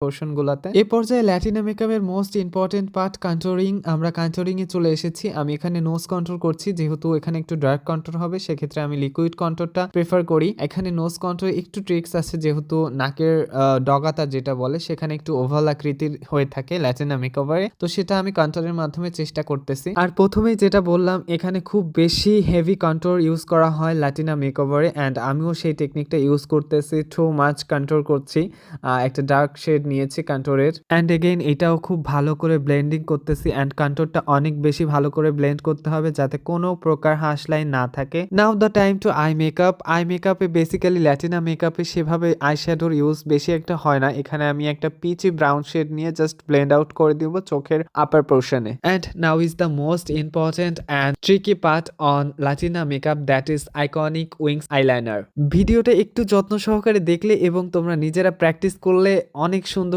Portion গুলাতে। এই পর্যায়ে ল্যাটিনা মেকআপের মোস্ট ইম্পর্টেন্ট পার্ট কন্ট্যুরিং। আমরা কন্ট্যুরিং এ চলে এসেছি। আমি এখানে নোজ কন্ট্যুর করছি, যেহেতু এখানে একটু ডার্ক কন্ট্যুর হবে সেক্ষেত্রে আমি লিকুইড কন্ট্যুরটা প্রেফার করি। এখানে নোজ কন্ট্যুরে একটু ট্রিক্স আছে, যেহেতু নাকের ডগাটা যেটা বলে সেখানে একটু ওভাল আকৃতির হয়ে থাকে ল্যাটিনা মেকওভারে, তো সেটা আমি কন্ট্যুরের মাধ্যমে চেষ্টা করতেছি। আর প্রথমেই যেটা বললাম, এখানে খুব বেশি হেভি কন্ট্যুর ইউজ করা হয় ল্যাটিনা মেকওভারে, অ্যান্ড আমিও সেই টেকনিকটা ইউজ করতেছি। টু মাচ কন্ট্যুর করছি, একটা ডার্ক শেড নিয়েছি কন্ট্যুরের, অ্যান্ড এগেইন এটাও খুব ভালো করে ব্লেন্ডিং করতেছি, অ্যান্ড কন্ট্যুরটা অনেক বেশি ভালো করে ব্লেন্ড করতে হবে যাতে কোনো প্রকার হার্শ লাইন না থাকে। Now the time to eye makeup. Eye মেকআপে বেসিক্যালি ল্যাটিনা মেকআপে সেভাবে আই শ্যাডোর ইউজ বেশি একটা হয় না। এখানে আমি একটা পিচি ব্রাউন শেড নিয়ে জাস্ট ব্লেন্ড আউট করে দিব চোখের upper portion. And now is the most important and tricky part on Latina makeup, that is iconic wings eyeliner. ভিডিওটা একটু যত্ন সহকারে দেখলে এবং তোমরা নিজেরা প্র্যাকটিস করলে অনেক